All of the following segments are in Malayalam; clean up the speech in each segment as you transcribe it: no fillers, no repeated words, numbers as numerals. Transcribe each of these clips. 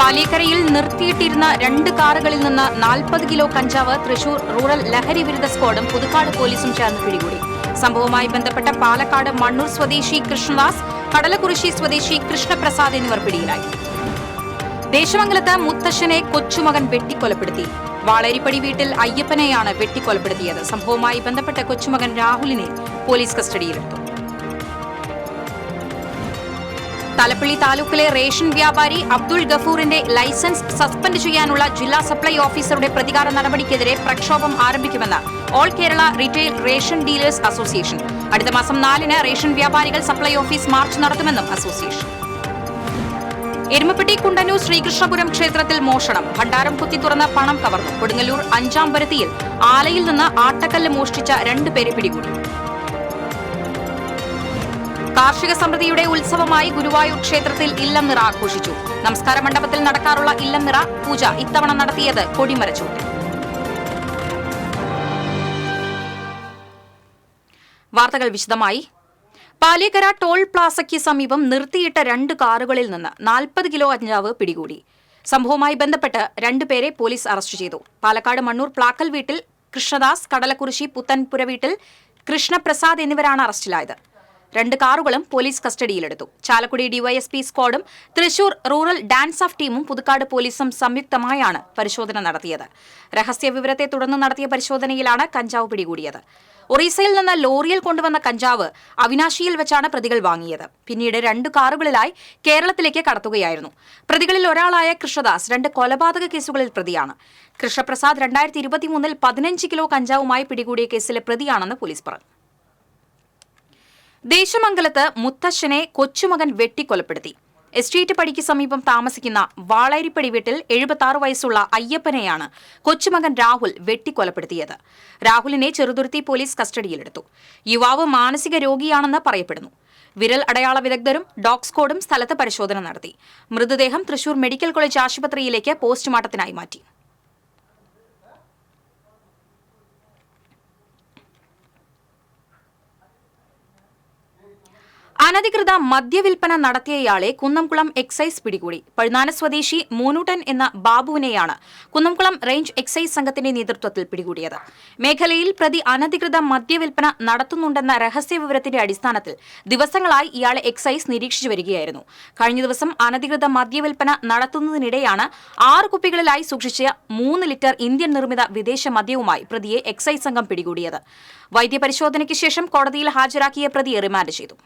പാലിക്കരയിൽ നിർത്തിയിട്ടിരുന്ന 2 കാറുകളിൽ നിന്ന് 40 കിലോ കഞ്ചാവ് തൃശൂർ റൂറൽ ലഹരി വിരുദ്ധ സ്ക്വാഡും പുതുക്കാട് പോലീസും ചേർന്ന് പിടികൂടി. സംഭവവുമായി ബന്ധപ്പെട്ട പാലക്കാട് മണ്ണൂർ സ്വദേശി കൃഷ്ണദാസ്, കടലക്കുറിശി സ്വദേശി കൃഷ്ണപ്രസാദ് എന്നിവർ പിടിയിലായി. ദേശമംഗലത്ത് മുത്തശ്ശനെ കൊച്ചുമകൻ വെട്ടിക്കൊലപ്പെടുത്തി. വാളേരിപ്പടി വീട്ടിൽ അയ്യപ്പനെയാണ് വെട്ടിക്കൊലപ്പെടുത്തിയത്. സംഭവവുമായി ബന്ധപ്പെട്ട കൊച്ചുമകൻ രാഹുലിനെ പോലീസ് കസ്റ്റഡിയിലെടുത്തു. തലപ്പള്ളി താലൂക്കിലെ റേഷൻ വ്യാപാരി അബ്ദുൾ ഗഫൂറിന്റെ ലൈസൻസ് സസ്പെൻഡ് ചെയ്യാനുള്ള ജില്ലാ സപ്ലൈ ഓഫീസറുടെ പ്രതികാര നടപടിക്കെതിരെ പ്രക്ഷോഭം ആരംഭിക്കുമെന്ന് all Kerala retail ration dealers association. അടുത്ത മാസം 4-ന് റേഷൻ വ്യാപാരികൾ സപ്ലൈ ഓഫീസ് മാർച്ച് നടത്തുമെന്നും അസോസിയേഷൻ. എരുമപ്പെട്ടി കുണ്ടന്നൂർ ശ്രീകൃഷ്ണപുരം ക്ഷേത്രത്തിൽ മോഷണം. ഭണ്ഡാരം കുത്തി തുറന്ന് പണം കവർന്നു. കൊടുങ്ങല്ലൂർ 5-ാം പരുത്തിയിൽ ആലയിൽ നിന്ന് ആട്ടക്കല്ല് മോഷ്ടിച്ച 2 പേരെ പിടികൂടി. കാർഷിക സമൃദ്ധിയുടെ ഉത്സവമായി ഗുരുവായൂർ ക്ഷേത്രത്തിൽ ഇല്ലംനിറ ആഘോഷിച്ചു. നമസ്കാര മണ്ഡപത്തിൽ നടക്കാറുള്ള ഇല്ലംനിറ പൂജ ഇത്തവണ നടത്തിയത് കൊടിമരച്ചൂട്ടിൽ. വാർത്തകൾ വിശദമായി. പാലിക്കര ടോൾ പ്ലാസയ്ക്ക് സമീപം നിർത്തിയിട്ട 2 കാറുകളിൽ നിന്ന് 40 കിലോ കഞ്ചാവ് പിടികൂടി. സംഭവവുമായി ബന്ധപ്പെട്ട് 2 പേരെ പോലീസ് അറസ്റ്റ് ചെയ്തു. പാലക്കാട് മണ്ണൂർ പ്ലാക്കൽ വീട്ടിൽ കൃഷ്ണദാസ്, കടലക്കുറിശി പുത്തൻപുര വീട്ടിൽ കൃഷ്ണപ്രസാദ് എന്നിവരാണ് അറസ്റ്റിലായത്. 2 കാറുകളും പോലീസ് കസ്റ്റഡിയിലെടുത്തു. ചാലക്കുടി ഡിവൈഎസ്പി സ്ക്വാഡും തൃശൂർ റൂറൽ ഡാൻസ് ഓഫ് ടീമും പുതുക്കാട് പോലീസും സംയുക്തമായാണ് പരിശോധന നടത്തിയത്. രഹസ്യ വിവരത്തെ തുടർന്ന് നടത്തിയ പരിശോധനയിലാണ് കഞ്ചാവ് പിടികൂടിയത്. ഒറീസയിൽ നിന്ന് ലോറിയിൽ കൊണ്ടുവന്ന കഞ്ചാവ് അവിനാശിയിൽ വെച്ചാണ് പ്രതികൾ വാങ്ങിയത്. പിന്നീട് 2 കാറുകളിലായി കേരളത്തിലേക്ക് കടത്തുകയായിരുന്നു. പ്രതികളിൽ ഒരാളായ കൃഷ്ണദാസ് 2 കൊലപാതക കേസുകളിൽ പ്രതിയാണ്. കൃഷ്ണപ്രസാദ് 2023-ൽ 15 കിലോ കഞ്ചാവുമായി പിടികൂടിയ കേസിലെ പ്രതിയാണെന്ന് പോലീസ് പറഞ്ഞു. ദേശമംഗലത്ത് മുത്തശ്ശനെ കൊച്ചുമകൻ വെട്ടിക്കൊലപ്പെടുത്തി. എസ്റ്റേറ്റ് പടിക്ക് സമീപം താമസിക്കുന്ന വാളേരിപ്പടി വീട്ടിൽ 76 വയസ്സുള്ള അയ്യപ്പനെയാണ് കൊച്ചുമകൻ രാഹുൽ വെട്ടിക്കൊലപ്പെടുത്തിയത്. രാഹുലിനെ ചെറുതുരുത്തി പോലീസ് കസ്റ്റഡിയിലെടുത്തു. യുവാവ് മാനസിക രോഗിയാണെന്ന് പറയപ്പെടുന്നു. വിരൽ അടയാള വിദഗ്ധരും ഡോഗ് സ്ക്വാഡും സ്ഥലത്ത് പരിശോധന നടത്തി. മൃതദേഹം തൃശൂർ മെഡിക്കൽ കോളേജ് ആശുപത്രിയിലേക്ക് പോസ്റ്റ്മോർട്ടത്തിനായി മാറ്റി. അനധികൃത മദ്യവിൽപ്പന നടത്തിയയാളെ കുന്നംകുളം എക്സൈസ് പിടികൂടി. പഴുനാന സ്വദേശി മൂനൂട്ടൻ എന്ന ബാബുവിനെയാണ് കുന്നംകുളം റേഞ്ച് എക്സൈസ് സംഘത്തിന്റെ നേതൃത്വത്തിൽ പിടികൂടിയത്. മേഖലയിൽ പ്രതി അനധികൃത മദ്യവിൽപ്പന നടത്തുന്നുണ്ടെന്ന രഹസ്യവിവരത്തിന്റെ അടിസ്ഥാനത്തിൽ ദിവസങ്ങളായി ഇയാളെ എക്സൈസ് നിരീക്ഷിച്ചു വരികയായിരുന്നു. കഴിഞ്ഞ ദിവസം അനധികൃത മദ്യവിൽപ്പന നടത്തുന്നതിനിടെയാണ് 6 കുപ്പികളിലായി സൂക്ഷിച്ച 3 ലിറ്റർ ഇന്ത്യൻ നിർമ്മിത വിദേശ മദ്യവുമായി പ്രതിയെ എക്സൈസ് സംഘം പിടികൂടിയത്. വൈദ്യപരിശോധനയ്ക്ക് ശേഷം കോടതിയിൽ ഹാജരാക്കിയ പ്രതിയെ റിമാൻഡ് ചെയ്തു.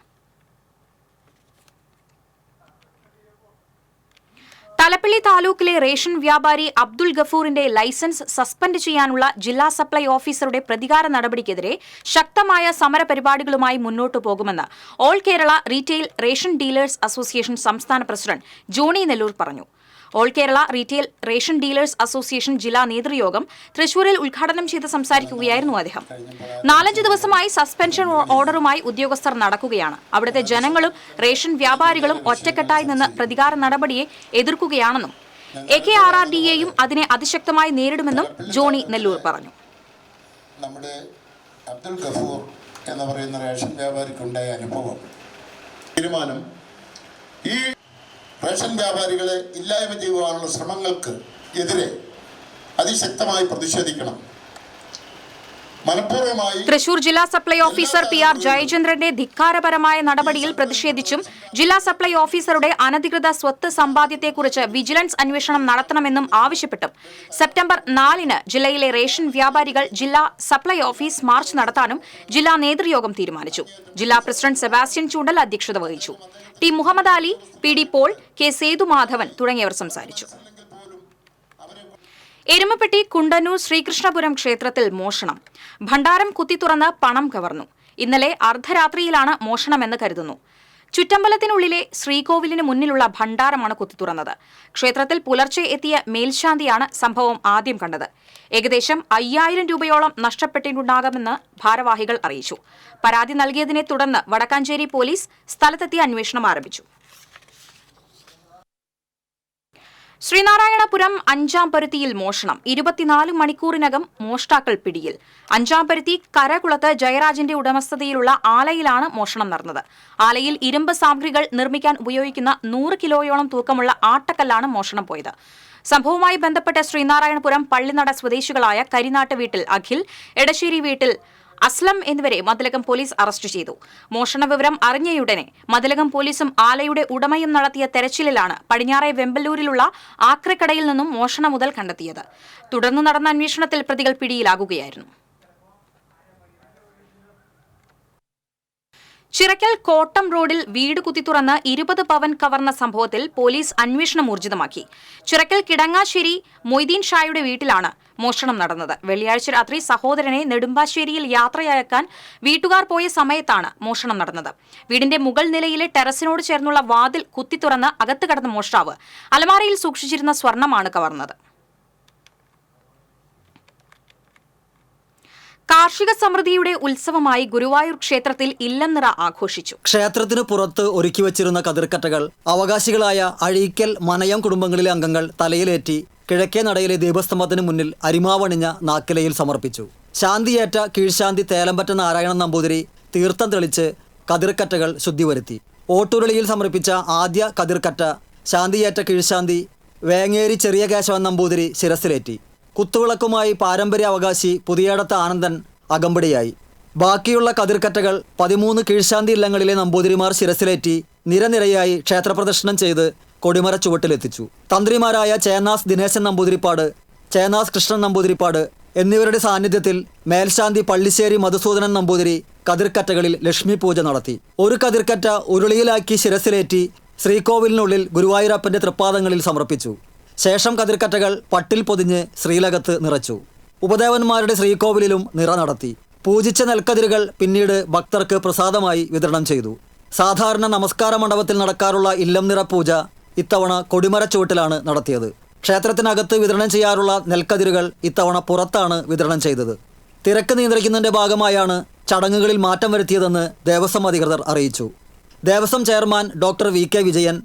തലപ്പള്ളി താലൂക്കിലെ റേഷൻ വ്യാപാരി അബ്ദുൾ ഗഫൂറിന്റെ ലൈസൻസ് സസ്പെൻഡ് ചെയ്യാനുള്ള ജില്ലാ സപ്ലൈ ഓഫീസറുടെ പ്രതികാര നടപടിക്കെതിരെ ശക്തമായ സമരപരിപാടികളുമായി മുന്നോട്ടു പോകുമെന്ന് all Kerala retail ration dealers association സംസ്ഥാന പ്രസിഡന്റ് ജോണി നെല്ലൂർ പറഞ്ഞു. All Kerala retail ration dealers association ജില്ലാ നേതൃയോഗം തൃശൂരിൽ ഉദ്ഘാടനം ചെയ്ത് സംസാരിക്കുകയായിരുന്നു അദ്ദേഹം. 4-5 ദിവസമായി സസ്പെൻഷൻ ഓർഡറുമായി ഉദ്യോഗസ്ഥർ നടക്കുകയാണ്. അവിടുത്തെ ജനങ്ങളും റേഷൻ വ്യാപാരികളും ഒറ്റക്കെട്ടായി നിന്ന് പ്രതികാര നടപടിയെ എതിർക്കുകയാണെന്നും AKRRDAയും അതിനെ അതിശക്തമായി നേരിടുമെന്നും ജോണി നെല്ലൂർ പറഞ്ഞു. നമ്മുടെ അബ്ദുൾ ഗഫൂർ എന്ന് പറയുന്ന റേഷൻ വ്യാപാരിക്കുണ്ടായ അനുഭവം തീരുമാനം ഈ റേഷൻ വ്യാപാരികളെ ഇല്ലായ്മ ചെയ്യുവാനുള്ള ശ്രമങ്ങൾക്ക് എതിരെ അതിശക്തമായി പ്രതിഷേധിക്കണം. തൃശൂർ ജില്ലാ സപ്ലൈ ഓഫീസർ PR ജയചന്ദ്രന്റെ ധിക്കാരപരമായ നടപടിയിൽ പ്രതിഷേധിച്ചും ജില്ലാ സപ്ലൈ ഓഫീസറുടെ അനധികൃത സ്വത്ത് സമ്പാദ്യത്തെക്കുറിച്ച് വിജിലൻസ് അന്വേഷണം നടത്തണമെന്നും ആവശ്യപ്പെട്ടും സെപ്റ്റംബർ 4-ന് ജില്ലയിലെ റേഷൻ വ്യാപാരികൾ ജില്ലാ സപ്ലൈ ഓഫീസ് മാർച്ച് നടത്താനും ജില്ലാ നേതൃയോഗം തീരുമാനിച്ചു. ജില്ലാ പ്രസിഡന്റ് സെബാസ്റ്റ്യൻ ചൂണ്ടൽ അധ്യക്ഷത വഹിച്ചു. T Muhammad Ali, PD Paul, K Sethumadhavan തുടങ്ങിയവർ സംസാരിച്ചു. എരുമപ്പെട്ടി കുണ്ടന്നൂർ ശ്രീകൃഷ്ണപുരം ക്ഷേത്രത്തിൽ മോഷണം. ഭണ്ഡാരം കുത്തിത്തുറന്ന് പണം കവർന്നു. ഇന്നലെ അർദ്ധരാത്രിയിലാണ് മോഷണമെന്ന് കരുതുന്നു. ചുറ്റമ്പലത്തിനുള്ളിലെ ശ്രീകോവിലിന് മുന്നിലുള്ള ഭണ്ഡാരമാണ് കുത്തിത്തുറന്നത്. ക്ഷേത്രത്തിൽ പുലർച്ചെ എത്തിയ മേൽശാന്തിയാണ് സംഭവം ആദ്യം കണ്ടത്. ഏകദേശം 5000 രൂപയോളം നഷ്ടപ്പെട്ടിട്ടുണ്ടാകുമെന്ന് ഭാരവാഹികൾ അറിയിച്ചു. പരാതി നൽകിയതിനെ തുടർന്ന് വടക്കാഞ്ചേരി പോലീസ് സ്ഥലത്തെത്തി അന്വേഷണം ആരംഭിച്ചു. ശ്രീനാരായണപുരം അഞ്ചാംപരുത്തിയിൽ മോഷണം 24 മണിക്കൂറിനകം മോഷ്ടാക്കൾ പിടിയിൽ. അഞ്ചാംപരുത്തി കരകുളത്ത് ജയരാജിന്റെ ഉടമസ്ഥതയിലുള്ള ആലയിലാണ് മോഷണം നടന്നത്. ആലയിൽ ഇരുമ്പ് സാമഗ്രികൾ നിർമ്മിക്കാൻ ഉപയോഗിക്കുന്ന 100 കിലോയോളം തൂക്കമുള്ള ആട്ടക്കല്ലാണ് മോഷണം പോയത്. സംഭവവുമായി ബന്ധപ്പെട്ട് ശ്രീനാരായണപുരം പള്ളിനട സ്വദേശികളായ കരിനാട്ട് വീട്ടിൽ അഖിൽ, എടശ്ശേരി വീട്ടിൽ അസ്ലം എന്നിവരെ മതിലകം പോലീസ് അറസ്റ്റ് ചെയ്തു. മോഷണ വിവരം അറിഞ്ഞയുടനെ മതിലകം പോലീസും ആലയുടെ ഉടമയും നടത്തിയ തെരച്ചിലിലാണ് പടിഞ്ഞാറെ വെമ്പല്ലൂരിലുള്ള ആക്രക്കടയിൽ നിന്നും മോഷണ മുതൽ കണ്ടെത്തിയത്. തുടർന്ന് നടന്ന അന്വേഷണത്തിൽ പ്രതികൾ പിടിയിലാകുകയായിരുന്നു. ചിറക്കൽ കോട്ടം റോഡിൽ വീട് കുത്തിത്തുറന്ന് 20 പവൻ കവർന്ന സംഭവത്തിൽ പോലീസ് അന്വേഷണം ഊർജിതമാക്കി. ചിറക്കൽ കിടങ്ങാശ്ശേരി മൊയ്തീൻ ഷായുടെ വീട്ടിലാണ് മോഷണം നടന്നത്. വെള്ളിയാഴ്ച രാത്രി സഹോദരനെ നെടുമ്പാശ്ശേരിയിൽ യാത്രയയക്കാൻ വീട്ടുകാർ പോയ സമയത്താണ് മോഷണം നടന്നത്. വീടിന്റെ മുകൾ നിലയിലെ ടെറസിനോട് ചേർന്നുള്ള വാതിൽ കുത്തിത്തുറന്ന് അകത്ത് കടന്ന മോഷ്ടാവ് അലമാരയിൽ സൂക്ഷിച്ചിരുന്ന സ്വർണമാണ് കവർന്നത്. കാർഷിക സമൃദ്ധിയുടെ ഉത്സവമായി ഗുരുവായൂർ ക്ഷേത്രത്തിൽ ഇല്ലംനിറ ആഘോഷിച്ചു. ക്ഷേത്രത്തിനു പുറത്ത് ഒരുക്കിവച്ചിരുന്ന കതിർക്കറ്റകൾ അവകാശികളായ അഴീക്കൽ മനയം കുടുംബങ്ങളിലെ അംഗങ്ങൾ തലയിലേറ്റി കിഴക്കേ നടയിലെ ദീപസ്തംഭത്തിന് മുന്നിൽ അരിമാവണിഞ്ഞ നാക്കിലയിൽ സമർപ്പിച്ചു. ശാന്തിയേറ്റ കീഴ്ശാന്തി തേലമ്പറ്റ നാരായണൻ നമ്പൂതിരി തീർത്ഥം തെളിച്ച് കതിർക്കറ്റകൾ ശുദ്ധിവരുത്തി. ഓട്ടുരുളിയിൽ സമർപ്പിച്ച ആദ്യ കതിർക്കറ്റ ശാന്തിയേറ്റ കീഴ്ശാന്തി വേങ്ങേരി ചെറിയ കേശവൻ നമ്പൂതിരി ശിരസിലേറ്റി. കുത്തുവിളക്കുമായി പാരമ്പര്യ അവകാശി പുതിയടത്ത് ആനന്ദൻ അകമ്പടിയായി. ബാക്കിയുള്ള കതിർക്കറ്റകൾ 13 കീഴ്ശാന്തി ഇല്ലങ്ങളിലെ നമ്പൂതിരിമാർ ശിരസിലേറ്റി നിരനിരയായി ക്ഷേത്രപ്രദർശനം ചെയ്ത് കൊടിമര ചുവട്ടിലെത്തിച്ചു. തന്ത്രിമാരായ ചേന്നാസ് ദിനേശൻ നമ്പൂതിരിപ്പാട്, ചേന്നാസ് കൃഷ്ണൻ നമ്പൂതിരിപ്പാട് എന്നിവരുടെ സാന്നിധ്യത്തിൽ മേൽശാന്തി പള്ളിശ്ശേരി മധുസൂദനൻ നമ്പൂതിരി കതിർക്കറ്റകളിൽ ലക്ഷ്മി പൂജ നടത്തി. ഒരു കതിർക്കറ്റ ഉരുളിയിലാക്കി ശിരസിലേറ്റി ശ്രീകോവിലിനുള്ളിൽ ഗുരുവായൂരപ്പന്റെ തൃപ്പാദങ്ങളിൽ സമർപ്പിച്ചു. ശേഷം കതിർക്കറ്റകൾ പട്ടിൽ പൊതിഞ്ഞ് ശ്രീലകത്ത് നിറച്ചു. ഉപദേവന്മാരുടെ ശ്രീകോവിലിലും നിറ നടത്തി. പൂജിച്ച നെൽക്കതിരുകൾ പിന്നീട് ഭക്തർക്ക് പ്രസാദമായി വിതരണം ചെയ്തു. സാധാരണ നമസ്കാര മണ്ഡപത്തിൽ നടക്കാറുള്ള ഇല്ലം നിറ പൂജ ഇത്തവണ കൊടിമര ചുവട്ടിലാണ് നടത്തിയത്. ക്ഷേത്രത്തിനകത്ത് വിതരണം ചെയ്യാറുള്ള നെൽക്കതിരുകൾ ഇത്തവണ പുറത്താണ് വിതരണം ചെയ്തത്. തിരക്ക് നിയന്ത്രിക്കുന്നതിന്റെ ഭാഗമായാണ് ചടങ്ങുകളിൽ മാറ്റം വരുത്തിയതെന്ന് ദേവസ്വം അധികൃതർ അറിയിച്ചു. Devaswom chairman doctor V K Vijayan,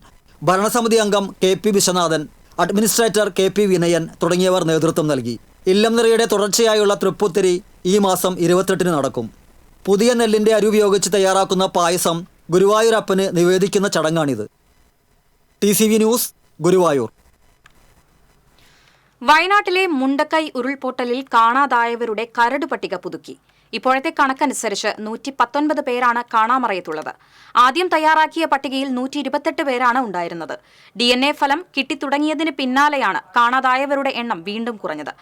ഭരണസമിതി അംഗം K P Viswanathan, administrator K P Vinayan തുടങ്ങിയവർ നേതൃത്വം നൽകി. ഇല്ലംനിറയുടെ തുടർച്ചയായുള്ള തൃപ്പുത്തിരി ഈ മാസം 28-ന് നടക്കും. പുതിയ നെല്ലിന്റെ അരി ഉപയോഗിച്ച് തയ്യാറാക്കുന്ന പായസം ഗുരുവായൂരപ്പന് നിവേദിക്കുന്ന ചടങ്ങാണിത്. TCV news, Guruvayur. വയനാട്ടിലെ മുണ്ടക്കൈ ഉരുൾപൊട്ടലിൽ കാണാതായവരുടെ കരട് പട്ടിക പുതുക്കി. ഇപ്പോഴത്തെ കണക്കനുസരിച്ച് 119 പേരാണ് കാണാമറയത്തുള്ളത്. ആദ്യം തയ്യാറാക്കിയ പട്ടികയിൽ 128 പേരാണ് ഉണ്ടായിരുന്നത്. DNA ഫലം കിട്ടിത്തുടങ്ങിയതിന് പിന്നാലെയാണ് കാണാതായവരുടെ എണ്ണം വീണ്ടും കുറഞ്ഞത്.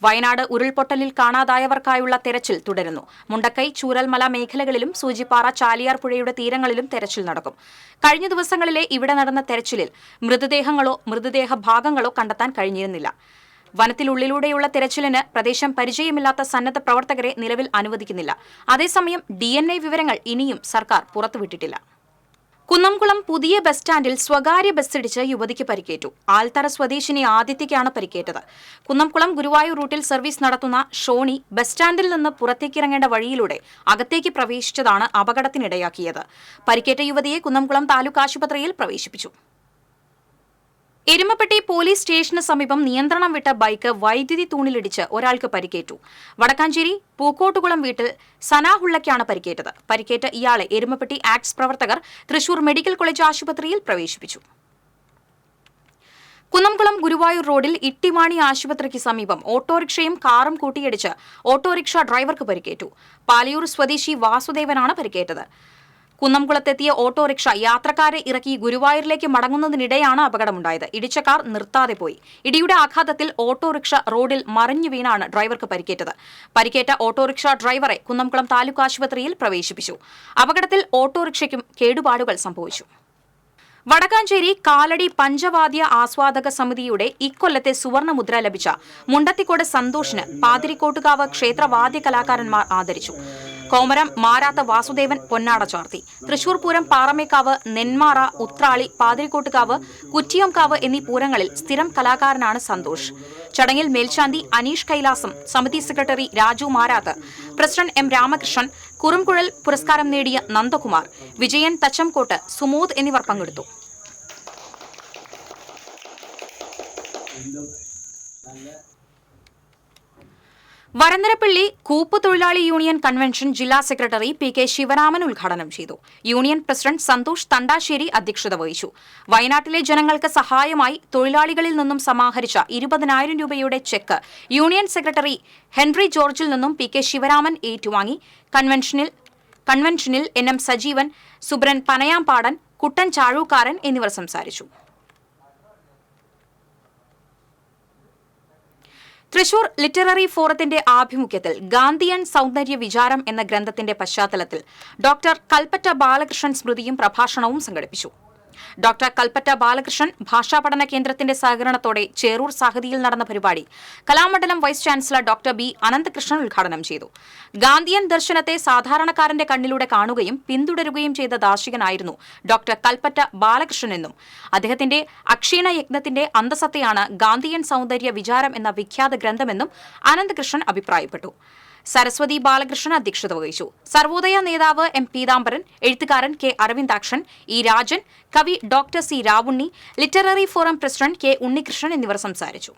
വയനാട് ഉരുൾപൊട്ടലിൽ കാണാതായവർക്കായുള്ള തെരച്ചിൽ തുടരുന്നു. മുണ്ടക്കൈ, ചൂരൽമല മേഖലകളിലും സൂചിപ്പാറ, ചാലിയാർ പുഴയുടെ തീരങ്ങളിലും തെരച്ചിൽ നടക്കും. കഴിഞ്ഞ ദിവസങ്ങളിലെ ഇവിടെ നടന്ന തെരച്ചിലിൽ മൃതദേഹങ്ങളോ മൃതദേഹ ഭാഗങ്ങളോ കണ്ടെത്താൻ കഴിഞ്ഞിരുന്നില്ല. വനത്തിലുള്ളിലൂടെയുള്ള തെരച്ചിലിന് പ്രദേശം പരിചയമില്ലാത്ത സന്നദ്ധ പ്രവർത്തകരെ നിലവിൽ അനുവദിക്കുന്നില്ല. അതേസമയം DNA വിവരങ്ങൾ ഇനിയും സർക്കാർ പുറത്തുവിട്ടിട്ടില്ല. കുന്നംകുളം പുതിയ ബസ് സ്റ്റാൻഡിൽ സ്വകാര്യ ബസ്സിടിച്ച് യുവതിക്ക് പരിക്കേറ്റു. ആൽത്തറ സ്വദേശിനി ആദിത്യയ്ക്കാണ് പരിക്കേറ്റത്. കുന്നംകുളം ഗുരുവായൂർ റൂട്ടിൽ സർവീസ് നടത്തുന്ന ഷോണി ബസ് സ്റ്റാൻഡിൽ നിന്ന് പുറത്തേക്കിറങ്ങേണ്ട വഴിയിലൂടെ അകത്തേക്ക് പ്രവേശിച്ചതാണ് അപകടത്തിനിടയാക്കിയത്. പരിക്കേറ്റ യുവതിയെ കുന്നംകുളം താലൂക്ക് ആശുപത്രിയിൽ പ്രവേശിപ്പിച്ചു. എരുമപ്പെട്ടി പോലീസ് സ്റ്റേഷന് സമീപം നിയന്ത്രണം വിട്ട ബൈക്ക് വൈദ്യുതി തൂണിലിടിച്ച് ഒരാൾക്ക് പരിക്കേറ്റു. വടക്കാഞ്ചേരി പൂക്കോട്ടുകുളം വീട്ടിൽ സനാഹുള്ളയ്ക്കാണ് പരിക്കേറ്റത്. പരിക്കേറ്റ ഇയാളെ എരുമപ്പെട്ടി ആക്ട്സ് പ്രവർത്തകർ തൃശൂർ മെഡിക്കൽ കോളേജ് ആശുപത്രിയിൽ പ്രവേശിപ്പിച്ചു. കുന്നംകുളം ഗുരുവായൂർ റോഡിൽ ഇട്ടിമാണി ആശുപത്രിക്ക് സമീപം ഓട്ടോറിക്ഷയും കാറും കൂട്ടിയിടിച്ച് ഓട്ടോറിക്ഷ ഡ്രൈവർക്ക് പരിക്കേറ്റു. പാലയൂർ സ്വദേശി വാസുദേവനാണ് പരിക്കേറ്റത്. കുന്നംകുളത്തെത്തിയ ഓട്ടോറിക്ഷ യാത്രക്കാരെ ഇറക്കി ഗുരുവായൂരിലേക്ക് മടങ്ങുന്നതിനിടെയാണ് അപകടമുണ്ടായത്. ഇടിച്ച കാർ നിർത്താതെ പോയി. ഇടിയുടെ ആഘാതത്തിൽ ഓട്ടോറിക്ഷ റോഡിൽ മറിഞ്ഞു വീണാണ് ഡ്രൈവർക്ക് പരിക്കേറ്റത്. പരിക്കേറ്റ ഓട്ടോറിക്ഷ ഡ്രൈവറെ കുന്നംകുളം താലൂക്ക് ആശുപത്രിയിൽ പ്രവേശിപ്പിച്ചു. അപകടത്തിൽ ഓട്ടോറിക്ഷയ്ക്കും കേടുപാടുകൾ സംഭവിച്ചു. വടക്കാഞ്ചേരി കാലടി പഞ്ചവാദ്യ ആസ്വാദക സമിതിയുടെ ഇക്കൊല്ലത്തെ സുവർണമുദ്ര ലഭിച്ച മുണ്ടത്തിക്കോട് സന്തോഷിന് പാതിരിക്കോട്ടുകാവ് ക്ഷേത്രവാദ്യ കലാകാരന്മാർ ആദരിച്ചു. കോമരം മാരാത്ത വാസുദേവൻ പൊന്നാട ചാർത്തി. തൃശൂർ പൂരം പാറമേക്കാവ്, നെന്മാറ, ഉത്രാളി, പാതിരിക്കോട്ടുകാവ്, കുറ്റിയംകാവ് എന്നീ പൂരങ്ങളിൽ സ്ഥിരം കലാകാരനാണ് സന്തോഷ്. ചടങ്ങിൽ മേൽശാന്തി അനീഷ് കൈലാസം, സമിതി secretary Raju Marath, president M Ramakrishnan, കുറുംകുഴൽ പുരസ്കാരം നേടിയ നന്ദകുമാർ, വിജയൻ തച്ചംകോട്ട്, സുമോദ് എന്നിവർ പങ്കെടുത്തു. വരന്തരപ്പള്ളി കൂപ്പ് തൊഴിലാളി യൂണിയൻ കൺവെൻഷൻ ജില്ലാ സെക്രട്ടറി പി കെ ശിവരാമൻ ഉദ്ഘാടനം ചെയ്തു. യൂണിയൻ പ്രസിഡന്റ് സന്തോഷ് തണ്ടാശ്ശേരി അധ്യക്ഷത വഹിച്ചു. വയനാട്ടിലെ ജനങ്ങൾക്ക് സഹായമായി തൊഴിലാളികളിൽ നിന്നും സമാഹരിച്ച 20,000 രൂപയുടെ ചെക്ക് യൂണിയൻ സെക്രട്ടറി ഹെൻറി ജോർജിൽ നിന്നും പി കെ ശിവരാമൻ ഏറ്റുവാങ്ങി. കൺവെൻഷനിൽ NM സജീവൻ, സുബ്രൻ പനയാംപാടൻ, കുട്ടൻ ചാഴൂക്കാരൻ എന്നിവർ സംസാരിച്ചു. തൃശൂർ ലിറ്റററി ഫോറത്തിന്റെ ആഭിമുഖ്യത്തിൽ ഗാന്ധിയൻ സൗന്ദര്യ വിചാരം എന്ന ഗ്രന്ഥത്തിന്റെ പശ്ചാത്തലത്തിൽ ഡോക്ടർ കൽപ്പറ്റ ബാലകൃഷ്ണൻ സ്മൃതിയും പ്രഭാഷണവും സംഘടിപ്പിച്ചു. ഡോക്ടർ കൽപ്പറ്റ ബാലകൃഷ്ണൻ ഭാഷാ പഠന കേന്ദ്രത്തിന്റെ സഹകരണത്തോടെ ചേറൂർ സാഹിതിയിൽ നടന്ന പരിപാടി Kalamandalam vice chancellor doctor B. Ananthakrishnan ഉദ്ഘാടനം ചെയ്തു. ഗാന്ധിയൻ ദർശനത്തെ സാധാരണക്കാരന്റെ കണ്ണിലൂടെ കാണുകയും പിന്തുടരുകയും ചെയ്ത ദാർശനികനായിരുന്നു ഡോക്ടർ കൽപ്പറ്റ ബാലകൃഷ്ണൻ എന്നും അദ്ദേഹത്തിന്റെ അക്ഷീണ യജ്ഞത്തിന്റെ അന്തസത്തയാണ് ഗാന്ധിയൻ സൗന്ദര്യ വിചാരം എന്ന വിഖ്യാത ഗ്രന്ഥമെന്നും അനന്തകൃഷ്ണൻ അഭിപ്രായപ്പെട്ടു. സരസ്വതി ബാലകൃഷ്ണൻ അധ്യക്ഷത വഹിച്ചു. സർവോദയ നേതാവ് M. പീതാംബരൻ, എഴുത്തുകാരൻ K. അരവിന്ദാക്ഷൻ, E. രാജൻ, കവി doctor C. Ravunni, literary forum president K. Unnikrishnan എന്നിവർ സംസാരിച്ചു.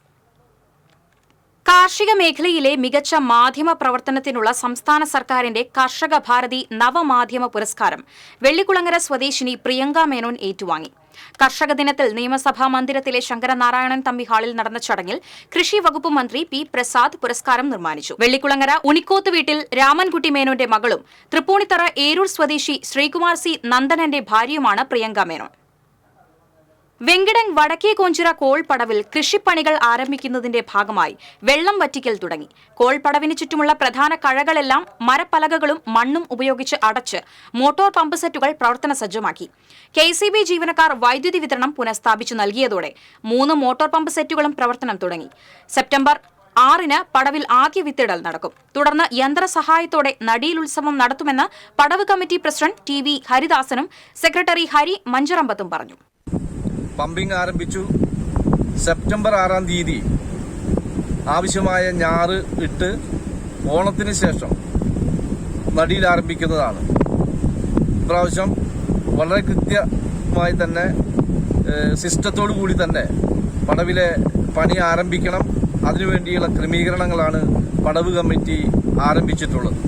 കാർഷിക മേഖലയിലെ മികച്ച മാധ്യമ പ്രവർത്തനത്തിനുള്ള സംസ്ഥാന സർക്കാരിന്റെ കർഷക ഭാരതി നവമാധ്യമ പുരസ്കാരം വെള്ളിക്കുളങ്ങര സ്വദേശിനി പ്രിയങ്ക മേനോൻ ഏറ്റുവാങ്ങി. കർഷക ദിനത്തിൽ നിയമസഭാ മന്ദിരത്തിലെ ശങ്കരനാരായണൻ തമ്പി ഹാളിൽ നടന്ന ചടങ്ങിൽ കൃഷി വകുപ്പ് മന്ത്രി P. പ്രസാദ് പുരസ്കാരം നിർമ്മാനിച്ചു. വെള്ളിക്കുളങ്ങര ഉണിക്കോത്ത് വീട്ടിൽ രാമൻകുട്ടി മേനോന്റെ മകളും തൃപ്പൂണിത്തറ ഏരൂർ സ്വദേശി ശ്രീകുമാർ C. നന്ദനന്റെ ഭാര്യയുമാണ് പ്രിയങ്ക മേനോൻ. വെങ്കിടൻ വടക്കേ കോഞ്ചിറ കോൾപടവിൽ കൃഷിപ്പണികൾ ആരംഭിക്കുന്നതിന്റെ ഭാഗമായി വെള്ളം വറ്റിക്കൽ തുടങ്ങി. കോൾപടവിന് ചുറ്റുമുള്ള പ്രധാന കഴകളെല്ലാം മരപ്പലകകളും മണ്ണും ഉപയോഗിച്ച് അടച്ച് മോട്ടോർ പമ്പ് സെറ്റുകൾ പ്രവർത്തന സജ്ജമാക്കി. KCB ജീവനക്കാർ വൈദ്യുതി വിതരണം പുനഃസ്ഥാപിച്ചു നൽകിയതോടെ 3 മോട്ടോർ പമ്പ് സെറ്റുകളും പ്രവർത്തനം തുടങ്ങി. സെപ്റ്റംബർ 6-ന് പടവിൽ ആദ്യ വിത്തിടൽ നടക്കും. തുടർന്ന് യന്ത്രസഹായത്തോടെ നടീലുത്സവം നടത്തുമെന്ന് പടവ് കമ്മിറ്റി പ്രസിഡന്റ് TV ഹരിദാസനും സെക്രട്ടറി ഹരി മഞ്ചറമ്പത്തും പറഞ്ഞു. പമ്പിംഗ് ആരംഭിച്ചു. സെപ്റ്റംബർ 6-ാം തീയതി ആവശ്യമായ ഞാറ് ഇട്ട് ഓണത്തിന് ശേഷം നടീൽ ആരംഭിക്കുന്നതാണ്. ഇപ്രാവശ്യം വളരെ കൃത്യമായി തന്നെ സിസ്റ്റത്തോടു കൂടി തന്നെ പടവിലെ പണി ആരംഭിക്കണം. അതിനുവേണ്ടിയുള്ള ക്രമീകരണങ്ങളാണ് പടവ് കമ്മിറ്റി ആരംഭിച്ചിട്ടുള്ളത്.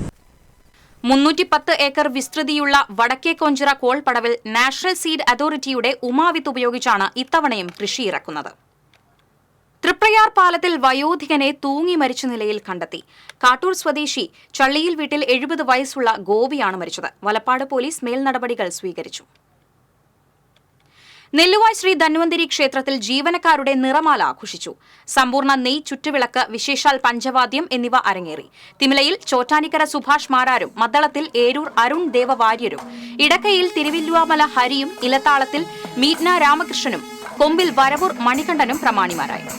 310 ഏക്കർ വിസ്തൃതിയുള്ള വടക്കേ കൊഞ്ചിറ കോൾപടവിൽ നാഷണൽ സീഡ് അതോറിറ്റിയുടെ ഉമാവിത്ത് ഉപയോഗിച്ചാണ് ഇത്തവണയും കൃഷി ഇറക്കുന്നത്. തൃപ്രയാർ പാലത്തിൽ വയോധികനെ തൂങ്ങി മരിച്ച നിലയിൽ കണ്ടെത്തി. കാട്ടൂർ സ്വദേശി ചള്ളിയിൽ വീട്ടിൽ 70 വയസ്സുള്ള ഗോപിയാണ് മരിച്ചത്. വലപ്പാട് പോലീസ് മേൽനടപടികൾ സ്വീകരിച്ചു. നെല്ലുവായ് ശ്രീ ധന്വന്തരി ക്ഷേത്രത്തിൽ ജീവനക്കാരുടെ നിറമാല ആഘോഷിച്ചു. സമ്പൂർണ്ണ നെയ്, ചുറ്റുവിളക്ക്, വിശേഷാൽ പഞ്ചവാദ്യം എന്നിവ അരങ്ങേറി. തിമിലയിൽ ചോറ്റാനിക്കര സുഭാഷ് മാരാരും, മദ്ദളത്തിൽ ഏരൂർ അരുൺ ദേവവാര്യരും, ഇടക്കയിൽ തിരുവില്ലുവാമല ഹരിയും, ഇലത്താളത്തിൽ മീറ്റ്ന രാമകൃഷ്ണനും, കൊമ്പിൽ വരവൂർ മണികണ്ഠനും പ്രമാണിമാരായി.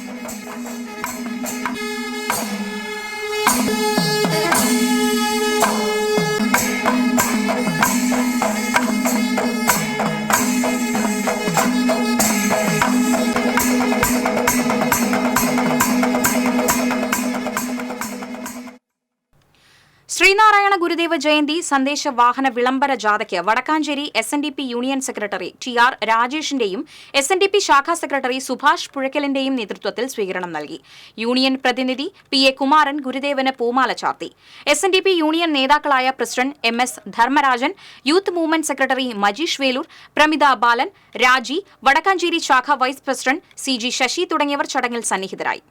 ശ്രീനാരായണ ഗുരുദേവ ജയന്തി സന്ദേശ വാഹന വിളംബര ജാഥയ്ക്ക് Vadakkanchery SNDP union secretary TR രാജേഷിന്റെയും SNDP ശാഖാ സെക്രട്ടറി സുഭാഷ് പുഴയ്ക്കലിന്റെയും നേതൃത്വത്തിൽ സ്വീകരണം നൽകി. യൂണിയൻ പ്രതിനിധി PA കുമാരൻ ഗുരുദേവന് പൂമാല ചാർത്തി. SNDP യൂണിയൻ നേതാക്കളായ president MS Dharmarajan, youth movement secretary Majeesh Velur, Pramitha Balan, Raji, Vadakkanchery ശാഖ വൈസ് പ്രസിഡന്റ് CG ശശി തുടങ്ങിയവർ ചടങ്ങിൽ സന്നിഹിതരായി.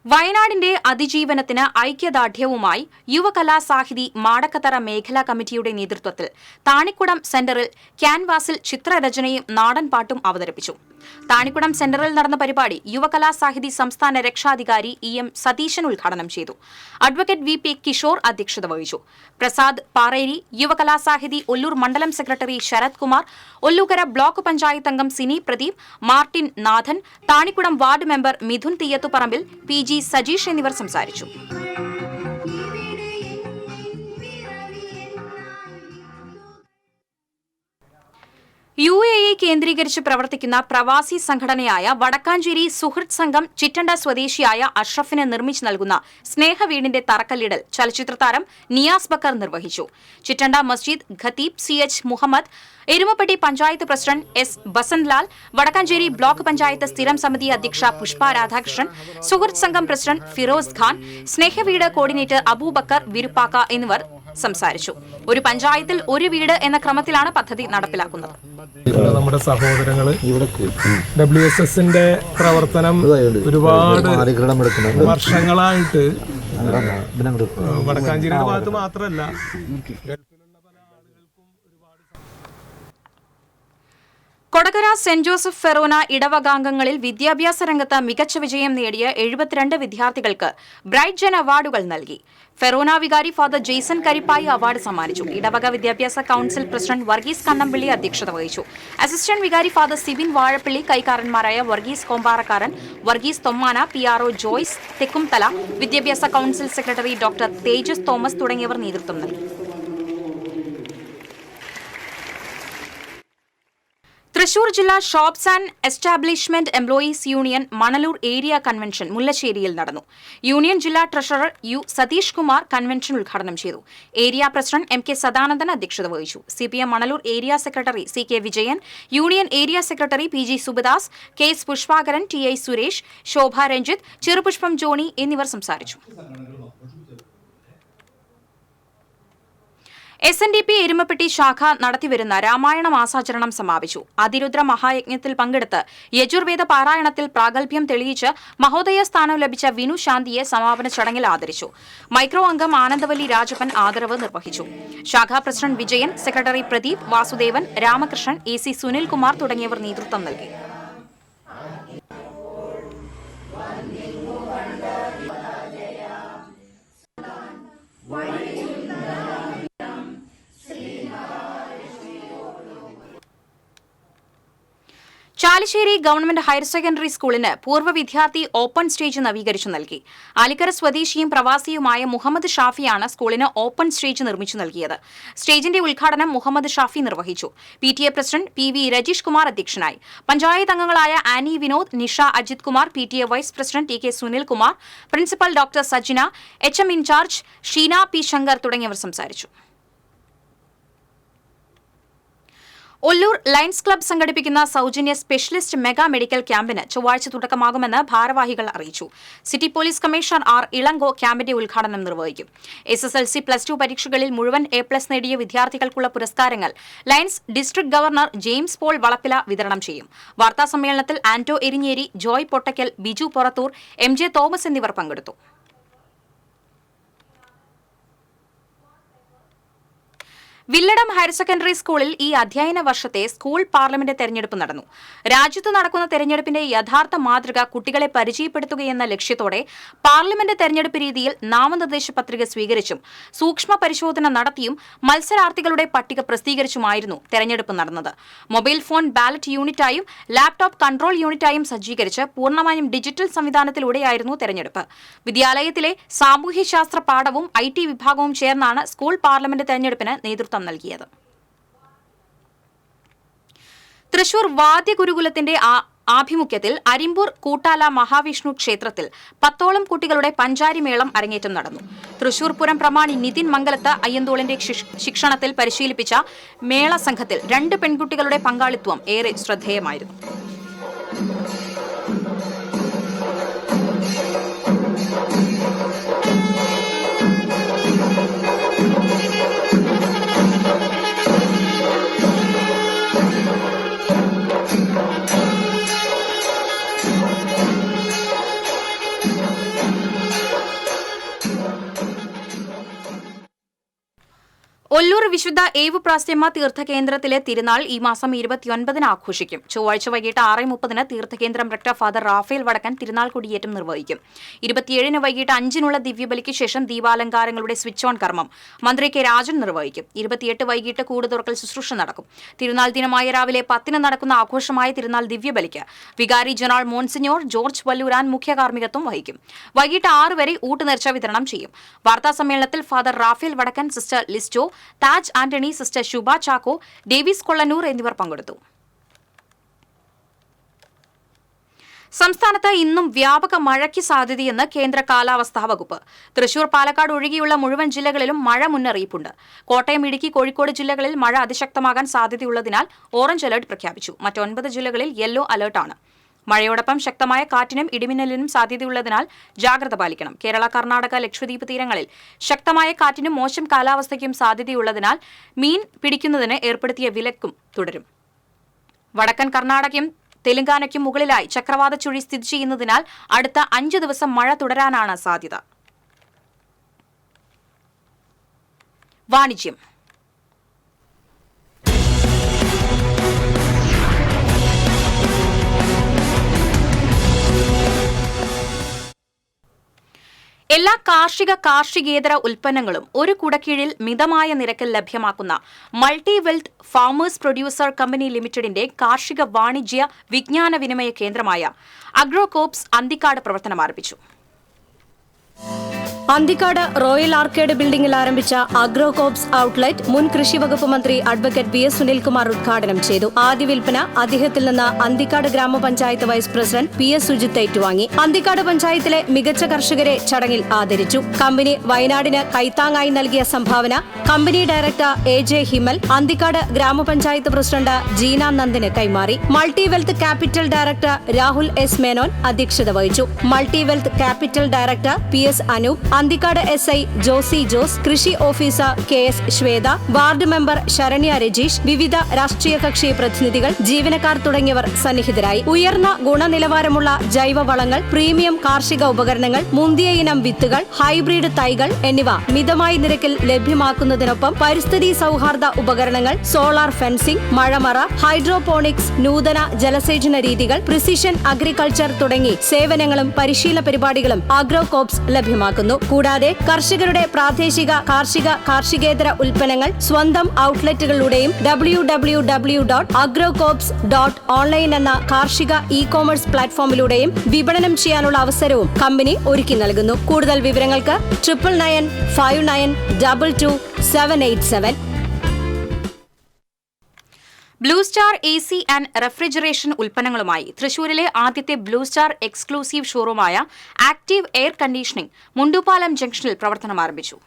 വയനാടിന്റെ അതിജീവനത്തിന് ഐക്യദാർഢ്യവുമായി യുവകലാസാഹിതി മാടക്കത്തറ മേഖലാ കമ്മിറ്റിയുടെ നേതൃത്വത്തിൽ താണിക്കുടം സെന്ററിൽ ക്യാൻവാസിൽ ചിത്രരചനയും നാടൻപാട്ടും അവതരിപ്പിച്ചു. താണിക്കുടം സെന്ററിൽ നടന്ന പരിപാടി യുവകലാസാഹിതി സംസ്ഥാന രക്ഷാധികാരി EM സതീശൻ ഉദ്ഘാടനം ചെയ്തു. അഡ്വക്കേറ്റ് VP കിഷോർ അധ്യക്ഷത വഹിച്ചു. പ്രസാദ് പാറേരി, യുവകലാസാഹിതി ഒല്ലൂർ മണ്ഡലം സെക്രട്ടറി ശരത് കുമാർ, ഒല്ലൂക്കര ബ്ലോക്ക് പഞ്ചായത്ത് അംഗം Sini Pradeep, Martin Nathan, Thanikkudam ward member Mithun Theeyathuparambil, PG Sajeesh എന്നിവർ സംസാരിച്ചു. UAE കേന്ദ്രീകരിച്ച് പ്രവർത്തിക്കുന്ന പ്രവാസി സംഘടനയായ വടക്കാഞ്ചേരി സുഹൃത്ത് സംഘം ചിറ്റണ്ട സ്വദേശിയായ അഷ്റഫിന് നിർമ്മിച്ചു നൽകുന്ന സ്നേഹവീടിന്റെ തറക്കല്ലിടൽ ചലച്ചിത്ര താരം നിയാസ് ബക്കർ നിർവഹിച്ചു. ചിറ്റണ്ട മസ്ജിദ് ഖത്തീബ് CH Muhammad, Erumapetty panchayat president S Basantlal, Vadakkanchery block panchayat സ്ഥിരം സമിതി അധ്യക്ഷ പുഷ്പ രാധാകൃഷ്ണൻ, സുഹൃത്ത് സംഘം പ്രസിഡന്റ് ഫിറോസ് ഖാൻ, സ്നേഹവീട് കോർഡിനേറ്റർ അബൂബക്കർ വിരുപ്പാക്ക എന്നിവർ സംസാരിച്ചു. ഒരു പഞ്ചായത്തിൽ ഒരു വീട് എന്ന ക്രമത്തിലാണ് പദ്ധതി നടപ്പിലാക്കുന്നത്. നമ്മുടെ സഹോദരങ്ങള് WSSന്റെ പ്രവർത്തനം ഒരുപാട് വർഷങ്ങളായിട്ട് വടക്കാഞ്ചേരിയുടെ ഭാഗത്ത് മാത്രമല്ല കൊടകര സെന്റ് ജോസഫ് ഫെറോന ഇടവകാംഗങ്ങളിൽ വിദ്യാഭ്യാസ രംഗത്ത് മികച്ച വിജയം നേടിയ 72 വിദ്യാർത്ഥികൾക്ക് ബ്രൈറ്റ് ജൻ അവാർഡുകൾ നൽകി. ഫെറോന വികാരി ഫാദർ ജെയ്സൺ കരിപ്പായി അവാർഡ് സമ്മാനിച്ചു. ഇടവക വിദ്യാഭ്യാസ കൌൺസിൽ പ്രസിഡന്റ് വർഗീസ് കണ്ണമ്പിള്ളി അധ്യക്ഷത വഹിച്ചു. അസിസ്റ്റന്റ് വികാരി ഫാദർ സിബിൻ വാഴപ്പള്ളി, കൈക്കാരന്മാരായ വർഗീസ് കോമ്പാറക്കാരൻ, വർഗീസ് തൊമ്മാന, PRO ജോയ്സ് തെക്കുംതല, വിദ്യാഭ്യാസ council secretary doctor Thejas Thomas തുടങ്ങിയവർ നേതൃത്വം നൽകി. തൃശൂർ ജില്ലാ shops and establishment employees union Manalur area convention മുല്ലശ്ശേരിയിൽ നടന്നു. യൂണിയൻ ജില്ലാ treasurer U Satheesh Kumar convention ഉദ്ഘാടനം ചെയ്തു. ഏരിയ പ്രസിഡന്റ് MK സദാനന്ദൻ അധ്യക്ഷത വഹിച്ചു. CPM Manalur area secretary CK Vijayan, union area secretary PG Subadas, KS Pushpakaran, TI Suresh, Shobha Ranjith, Cherupushpam Johnny എന്നിവർ സംസാരിച്ചു. SNDP എരുമപ്പെട്ടി ശാഖ നടത്തിവരുന്ന രാമായണ മാസാചരണം സമാപിച്ചു. അതിരുദ്ര മഹായജ്ഞത്തിൽ പങ്കെടുത്ത് യജുർവേദ പാരായണത്തിൽ പ്രാഗൽഭ്യം തെളിയിച്ച് മഹോദയ സ്ഥാനം ലഭിച്ച വിനു ശാന്തിയെ സമാപന ചടങ്ങിൽ ആദരിച്ചു. മൈക്രോ അംഗം ആനന്ദവല്ലി രാജപ്പൻ ആദരവ് നിർവഹിച്ചു. ശാഖാ president Vijayan, secretary Pradeep, Vasudevan, Ramakrishnan, AC Sunilkumar തുടങ്ങിയവർ നേതൃത്വം നൽകി. ചാലിശ്ശേരി ഗവൺമെന്റ് ഹയർ സെക്കൻഡറി സ്കൂളിന് പൂർവ്വ വിദ്യാർത്ഥി ഓപ്പൺ സ്റ്റേജ് നവീകരിച്ചു നൽകി. ആലിക്കര സ്വദേശിയും പ്രവാസിയുമായ മുഹമ്മദ് ഷാഫിയാണ് സ്കൂളിന് ഓപ്പൺ സ്റ്റേജ് നിർമ്മിച്ചു നൽകിയത്. സ്റ്റേജിന്റെ ഉദ്ഘാടനം മുഹമ്മദ് ഷാഫി നിർവഹിച്ചു. PTA president PV Rajeesh Kumar അധ്യക്ഷനായി. പഞ്ചായത്ത് അംഗങ്ങളായ Annie Vinod, Nisha Ajith Kumar, PTA vice president TK Sunilkumar, principal doctor Sajina, HM in charge Sheena P Shankar തുടങ്ങിയവർ സംസാരിച്ചു. ഒല്ലൂർ ലയൺസ് ക്ലബ്ബ് സംഘടിപ്പിക്കുന്ന സൗജന്യ സ്പെഷ്യലിസ്റ്റ് മെഗാ മെഡിക്കൽ ക്യാമ്പിന് ചൊവ്വാഴ്ച തുടക്കമാകുമെന്ന് ഭാരവാഹികൾ അറിയിച്ചു. City police commissioner R Elango ക്യാമ്പിന്റെ ഉദ്ഘാടനം നിർവഹിക്കും. SSLC +2 പരീക്ഷകളിൽ മുഴുവൻ A+ നേടിയ വിദ്യാർത്ഥികൾക്കുള്ള പുരസ്കാരങ്ങൾ Lions district governor James Paul Valappila വിതരണം ചെയ്യും. വാർത്താസമ്മേളനത്തിൽ Anto Erinjeri, Joy Pottakkal, Biju Porathur, MJ Thomas എന്നിവർ പങ്കെടുത്തു. വില്ലടം ഹയർ സെക്കൻഡറി സ്കൂളിൽ ഈ അധ്യയന വർഷത്തെ സ്കൂൾ പാർലമെന്റ് തെരഞ്ഞെടുപ്പ് നടന്നു. രാജ്യത്ത് നടക്കുന്ന തെരഞ്ഞെടുപ്പിന്റെ യഥാർത്ഥ മാതൃക കുട്ടികളെ പരിചയപ്പെടുത്തുകയെന്ന ലക്ഷ്യത്തോടെ പാർലമെന്റ് തെരഞ്ഞെടുപ്പ് രീതിയിൽ നാമനിർദ്ദേശ പത്രിക സ്വീകരിച്ചും സൂക്ഷ്മ പരിശോധന നടത്തിയും മത്സരാർത്ഥികളുടെ പട്ടിക പ്രസിദ്ധീകരിച്ചുമായിരുന്നു തെരഞ്ഞെടുപ്പ് നടന്നത്. മൊബൈൽ ഫോൺ ബാലറ്റ് യൂണിറ്റായും ലാപ്ടോപ്പ് കൺട്രോൾ യൂണിറ്റായും സജ്ജീകരിച്ച് പൂർണ്ണമായും ഡിജിറ്റൽ സംവിധാനത്തിലൂടെയായിരുന്നു തെരഞ്ഞെടുപ്പ്. വിദ്യാലയത്തിലെ സാമൂഹ്യശാസ്ത്ര പാഠവും IT വിഭാഗവും ചേർന്നാണ് സ്കൂൾ പാർലമെന്റ് തെരഞ്ഞെടുപ്പിന് നേതൃത്വം നൽകിയത്. തൃശൂർ വാദ്യഗുരുകുലത്തിന്റെ ആഭിമുഖ്യത്തിൽ അരിമ്പൂർ കൂട്ടാല മഹാവിഷ്ണു ക്ഷേത്രത്തിൽ 10ഓളം കുട്ടികളുടെ പഞ്ചാരിമേളം അരങ്ങേറ്റം നടന്നു. തൃശൂർ പൂരം പ്രമാണി നിതിൻ മംഗലത്ത് അയ്യന്തോളിന്റെ ശിക്ഷണത്തിൽ പരിശീലിപ്പിച്ച മേള സംഘത്തിൽ 2 പെൺകുട്ടികളുടെ പങ്കാളിത്തം ഏറെ ശ്രദ്ധേയമായിരുന്നു. ഒല്ലൂർ വിശുദ്ധ ഏവു പ്രാസ്യമ്മ തീർത്ഥകേന്ദ്രത്തിലെ തിരുനാൾ ഈ മാസം 29-ന് ആഘോഷിക്കും. ചൊവ്വാഴ്ച വൈകിട്ട് 6:30-ന് തീർത്ഥകേന്ദ്രം റക്ടർ ഫാദർ റാഫേൽ വടക്കൻ തിരുനാൾ കൊടിയേറ്റം നിർവഹിക്കും. 27-ന് വൈകിട്ട് 5-നുള്ള ദിവ്യബലിക്ക് ശേഷം ദീപാലങ്കാരങ്ങളുടെ സ്വിച്ച് ഓൺ കർമ്മം മന്ത്രി K രാജൻ നിർവഹിക്കും. 28 വൈകിട്ട് കൂട് തുറക്കൽ ശുശ്രൂഷ നടക്കും. തിരുനാൾ ദിനമായ രാവിലെ 10-ന് നടക്കുന്ന ആഘോഷമായ തിരുനാൾ ദിവ്യബലിക്ക് വികാരി ജനറൽ മോൺസിഞ്ഞോർ ജോർജ് വല്ലൂരാൻ മുഖ്യ കാർമ്മികത്വം വഹിക്കും. വൈകിട്ട് 6 വരെ ഊട്ടുനേർച്ച വിതരണം ചെയ്യും. വാർത്താസമ്മേളനത്തിൽ ഫാദർ റാഫേൽ വടക്കൻ, സിസ്റ്റർ ലിസ്റ്റോ, താജ് ഷിനാജ് ആന്റണി, സിസ്റ്റർ ശുഭ ചാക്കോ, ഡേവിസ് കൊള്ളന്നൂർ എന്നിവർ പങ്കെടുത്തു. സംസ്ഥാനത്ത് ഇന്നും വ്യാപക മഴയ്ക്ക് സാധ്യതയെന്ന് കേന്ദ്ര കാലാവസ്ഥാ വകുപ്പ്. തൃശൂർ, പാലക്കാട് ഒഴികെയുള്ള മുഴുവൻ ജില്ലകളിലും മഴ മുന്നറിയിപ്പുണ്ട്. കോട്ടയം, ഇടുക്കി, കോഴിക്കോട് ജില്ലകളിൽ മഴ അതിശക്തമാകാൻ സാധ്യതയുള്ളതിനാൽ ഓറഞ്ച് അലർട്ട് പ്രഖ്യാപിച്ചു. മറ്റ് 9 ജില്ലകളിൽ യെല്ലോ അലർട്ടാണ്. മഴയോടൊപ്പം ശക്തമായ കാറ്റിനും ഇടിമിന്നലിനും സാധ്യതയുള്ളതിനാൽ ജാഗ്രത പാലിക്കണം. കേരള, കർണാടക, ലക്ഷദ്വീപ് തീരങ്ങളിൽ ശക്തമായ കാറ്റിനും മോശം കാലാവസ്ഥയ്ക്കും സാധ്യതയുള്ളതിനാൽ മീൻ പിടിക്കുന്നതിന് ഏർപ്പെടുത്തിയ വിലക്കും തുടരും. വടക്കൻ കർണാടകയും തെലങ്കാനയ്ക്കും മുകളിലായി ചക്രവാത ചുഴി സ്ഥിതി ചെയ്യുന്നതിനാൽ അടുത്ത 5 ദിവസം മഴ തുടരാനാണ് സാധ്യത. വാണിജ്യം. എല്ലാ കാർഷികേതര ഉൽപ്പന്നങ്ങളും ഒരു കുടക്കീഴിൽ മിതമായ നിരക്കിൽ ലഭ്യമാക്കുന്ന multi wealth farmers producer company ലിമിറ്റഡിന്റെ കാർഷിക വാണിജ്യ വിജ്ഞാന വിനിമയ കേന്ദ്രമായ അഗ്രോകോപ്സ് അന്തിക്കാട് പ്രവർത്തനം ആരംഭിച്ചു. അന്തിക്കാട് റോയൽ ആർക്കേഡ് ബിൽഡിംഗിൽ ആരംഭിച്ച അഗ്രോകോപ്സ് ഔട്ട്ലെറ്റ് മുൻ കൃഷി വകുപ്പ് മന്ത്രി അഡ്വക്കേറ്റ് വി എസ് സുനിൽകുമാർ ഉദ്ഘാടനം ചെയ്തു. ആദ്യ വിൽപ്പന അദ്ദേഹത്തിൽ നിന്ന് Anthikad gramapanchayat vice president P S Sujith ഏറ്റുവാങ്ങി. അന്തിക്കാട് പഞ്ചായത്തിലെ മികച്ച കർഷകരെ ചടങ്ങിൽ ആദരിച്ചു. കമ്പനി വയനാടിന് കൈത്താങ്ങായി നൽകിയ സംഭാവന company director A J Himal Anthikad ഗ്രാമപഞ്ചായത്ത് പ്രസിഡന്റ് ജീന നന്ദിന് കൈമാറി. Multi Wealth Capital director Rahul S Menon അധ്യക്ഷത വഹിച്ചു. Multi Wealth Capital director P S Anoop, Anthikad SI Josy Jose, കൃഷി officer KS Shwetha, ward member Saranya Rajeesh, വിവിധ രാഷ്ട്രീയ കക്ഷി പ്രതിനിധികൾ, ജീവനക്കാർ തുടങ്ങിയവർ സന്നിഹിതരായി. ഉയർന്ന ഗുണനിലവാരമുള്ള ജൈവവളങ്ങൾ, പ്രീമിയം കാർഷിക ഉപകരണങ്ങൾ, മുന്തിയ ഇനം വിത്തുകൾ, ഹൈബ്രിഡ് തൈകൾ എന്നിവ മിതമായ നിരക്കിൽ ലഭ്യമാക്കുന്നതിനൊപ്പം പരിസ്ഥിതി സൗഹാർദ്ദ ഉപകരണങ്ങൾ, സോളാർ ഫെൻസിംഗ്, മഴമറ, ഹൈഡ്രോപോണിക്സ്, നൂതന ജലസേചന രീതികൾ, പ്രിസിഷൻ അഗ്രികൾച്ചർ തുടങ്ങി സേവനങ്ങളും പരിശീലന പരിപാടികളും അഗ്രോകോപ്സ് ലഭ്യമാക്കുന്നു. കൂടാതെ കർഷകരുടെ പ്രാദേശിക കാർഷികേതര ഉൽപ്പന്നങ്ങൾ സ്വന്തം ഔട്ട്ലെറ്റുകളിലൂടെയും www.agrocoops.online എന്ന കാർഷിക ഇ-കോമേഴ്സ് പ്ലാറ്റ്ഫോമിലൂടെയും വിപണനം ചെയ്യാനുള്ള അവസരവും കമ്പനി ഒരുക്കി നൽകുന്നു. കൂടുതൽ വിവരങ്ങൾക്ക് 9995922787. Blue Star AC and refrigeration ഉൽപ്പന്നങ്ങളുമായി തൃശൂരിലെ ആദ്യത്തെ ബ്ലൂ സ്റ്റാർ എക്സ്ക്ലൂസീവ് ഷോറൂമായ ആക്റ്റീവ് എയർ കണ്ടീഷനിംഗ് മുണ്ടുപാലം ജംഗ്ഷനിൽ പ്രവർത്തനം ആരംഭിച്ചു.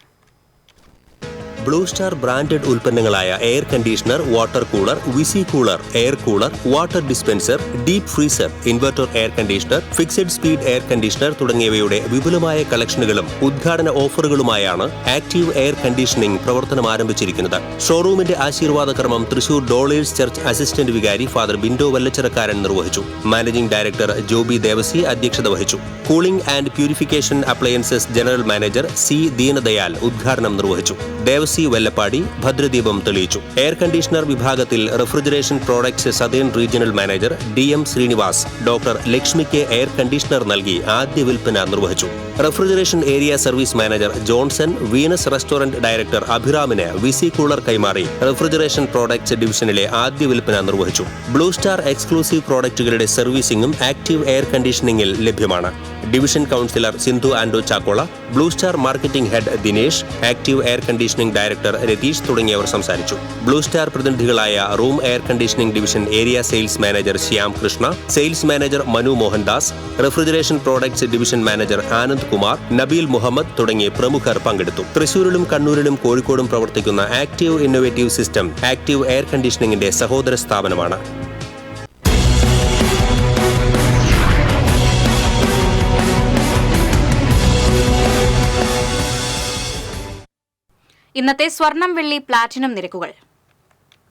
ബ്ലൂ സ്റ്റാർ ബ്രാൻഡഡ് ഉൽപ്പന്നങ്ങളായ air conditioner, water cooler, visi cooler, air cooler, water dispenser, deep freezer, inverter air conditioner, fixed speed air conditioner തുടങ്ങിയവയുടെ വിപുലമായ കളക്ഷനുകളും ഉദ്ഘാടന ഓഫറുകളുമായാണ് ആക്റ്റീവ് എയർ കണ്ടീഷനിംഗ് പ്രവർത്തനം ആരംഭിച്ചിരിക്കുന്നത്. ഷോറൂമിന്റെ ആശീർവാദകർമ്മം തൃശൂർ ഡോളേഴ്സ് ചർച്ച് അസിസ്റ്റന്റ് വികാരി ഫാദർ ബിൻഡോ വല്ലച്ചിറക്കാരൻ നിർവഹിച്ചു. മാനേജിംഗ് ഡയറക്ടർ ജോബി ദേവസി അധ്യക്ഷത വഹിച്ചു. Cooling and purification appliances general manager C Deenadayal ഉദ്ഘാടനം നിർവഹിച്ചു. ദേവസി വെല്ലപ്പാടി ഭദ്രദീപം തെളിയിച്ചു. എയർ കണ്ടീഷണർ വിഭാഗത്തിൽ refrigeration products southern regional manager DM Srinivas doctor ലക്ഷ്മിക്ക് എയർ കണ്ടീഷണർ നൽകി ആദ്യ വിൽപ്പന നിർവഹിച്ചു. Refrigeration area service manager Johnson Venus restaurant director അഭിറാമിന് വിസി കൂളർ കൈമാറി റെഫ്രിജറേഷൻ പ്രോഡക്ട്സ് ഡിവിഷനിലെ ആദ്യ വിൽപ്പന നിർവഹിച്ചു. ബ്ലൂ സ്റ്റാർ എക്സ്ക്ലൂസീവ് പ്രോഡക്റ്റുകളുടെ സർവീസിംഗും ആക്റ്റീവ് എയർ കണ്ടീഷനിംഗിൽ ലഭ്യമാണ്. Division councillor Sindhu Ando Chakkola, Blue Star marketing head Dinesh, Active Air Conditioning director Ratheesh തുടങ്ങിയവർ സംസാരിച്ചു. ബ്ലൂ സ്റ്റാർ പ്രതിനിധികളായ room air conditioning division area sales manager Shyam Krishna, sales manager Manu Mohandas, refrigeration products division manager Anand Kumar, Nabeel Muhammad തുടങ്ങിയ പ്രമുഖർ പങ്കെടുത്തു. തൃശൂരിലും കണ്ണൂരിലും കോഴിക്കോടും പ്രവർത്തിക്കുന്ന Active Innovative System Active Air കണ്ടീഷനിംഗിന്റെ സഹോദര സ്ഥാപനമാണ്. ഇന്നത്തെ സ്വർണം, വെള്ളി, പ്ലാറ്റിനം നിരക്കുകൾ.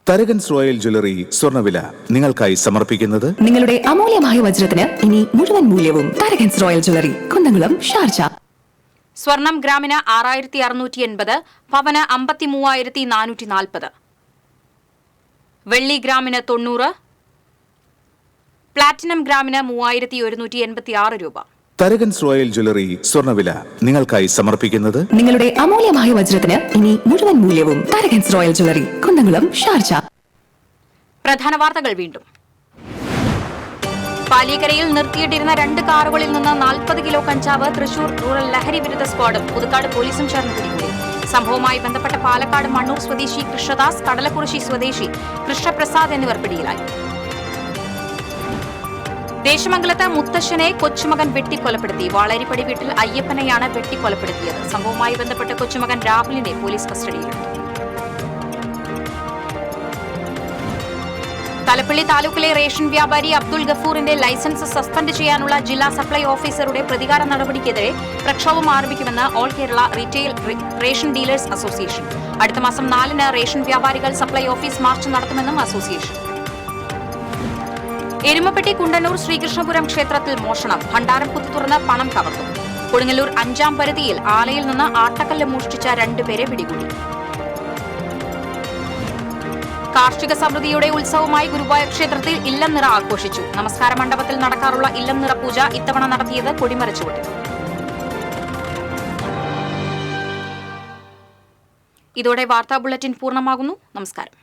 തരകൻസ് റോയൽ ജ്വല്ലറി സ്വർണ്ണവില നിങ്ങൾക്കായി സമർപ്പിക്കുന്നത് നിങ്ങളുടെ അമൂല്യമായ വജ്രത്തിന് ഇനി മുഴുവൻ മൂല്യവും Tharakans royal jewellery, Kunnamkulam, Sharjah. സ്വർണം ഗ്രാമിന് 6680, പവന് 53440, വെള്ളി ഗ്രാമിന് 90, പ്ലാറ്റിനം ഗ്രാമിന് 3186 രൂപ. തരകൻസ് റോയൽ ജ്വല്ലറി സ്വർണ്ണവില നിങ്ങൾക്കായി സമർപ്പിക്കുന്നത് നിങ്ങളുടെ അമൂല്യമായ വജ്രത്തിന് ഇനി മുഴുവൻ മൂല്യവും Tharakans royal jewellery, Kunnamkulam, Sharjah. പ്രധാന വാർത്തകൾ വീണ്ടും. പാലിക്കരയിൽ നിർത്തിയിട്ടിരുന്ന 2 കാറുകളിൽ നിന്ന് 40 കിലോ കഞ്ചാവ് തൃശൂർ റൂറൽ ലഹരി വിരുദ്ധ സ്ക്വാഡും പുതുക്കാട് പോലീസും ചേർന്ന് പിടികൂടി. സംഭവവുമായി ബന്ധപ്പെട്ട പാലക്കാട് മണ്ണൂർ സ്വദേശി കൃഷ്ണദാസ്, കടലക്കുറിശി സ്വദേശി കൃഷ്ണപ്രസാദ് എന്നിവർ പിടിയിലായി. ദേശമംഗലത്ത് മുത്തശ്ശനെ കൊച്ചുമകൻ വെട്ടിക്കൊലപ്പെടുത്തി. വാളരിപ്പടി വീട്ടിൽ അയ്യപ്പനെയാണ് വെട്ടിക്കൊലപ്പെടുത്തിയത്. സംഭവവുമായി ബന്ധപ്പെട്ട് കൊച്ചുമകൻ രാഹുലിനെ പോലീസ് കസ്റ്റഡിയിലെടുത്തു. തലപ്പള്ളി താലൂക്കിലെ റേഷൻ വ്യാപാരി അബ്ദുൾ ഗഫൂറിന്റെ ലൈസൻസ് സസ്പെൻഡ് ചെയ്യാനുള്ള ജില്ലാ സപ്ലൈ ഓഫീസറുടെ പ്രതികാര നടപടിക്കെതിരെ പ്രക്ഷോഭം ആരംഭിക്കുമെന്ന് all Kerala retail ration dealers association. അടുത്ത മാസം 4-ന് റേഷൻ വ്യാപാരികൾ സപ്ലൈ ഓഫീസ് മാർച്ച് നടത്തുമെന്നും അസോസിയേഷൻ. എരുമപ്പെട്ടി കുണ്ടന്നൂർ ശ്രീകൃഷ്ണപുരം ക്ഷേത്രത്തിൽ മോഷണം. ഭണ്ഡാരം കുത്തിത്തുറന്ന് പണം കവർന്നു. കൊടുങ്ങല്ലൂർ 5-ാം പരിധിയിൽ ആലയിൽ നിന്ന് ആട്ടക്കല്ല് മോഷ്ടിച്ച 2 പേരെ പിടികൂടി. കാർഷിക സമൃദ്ധിയുടെ ഉത്സവമായി ഗുരുവായൂർ ക്ഷേത്രത്തിൽ ഇല്ലം നിറ ആഘോഷിച്ചു. നമസ്കാര മണ്ഡപത്തിൽ നടക്കാറുള്ള ഇല്ലം നിറ പൂജ ഇത്തവണ നടത്തിയത് കൊടിമരച്ചുവട്ടിൽ. ഇതോടെ വാർത്താ ബുള്ളറ്റിൻ പൂർണ്ണമാകുന്നു. നമസ്കാരം.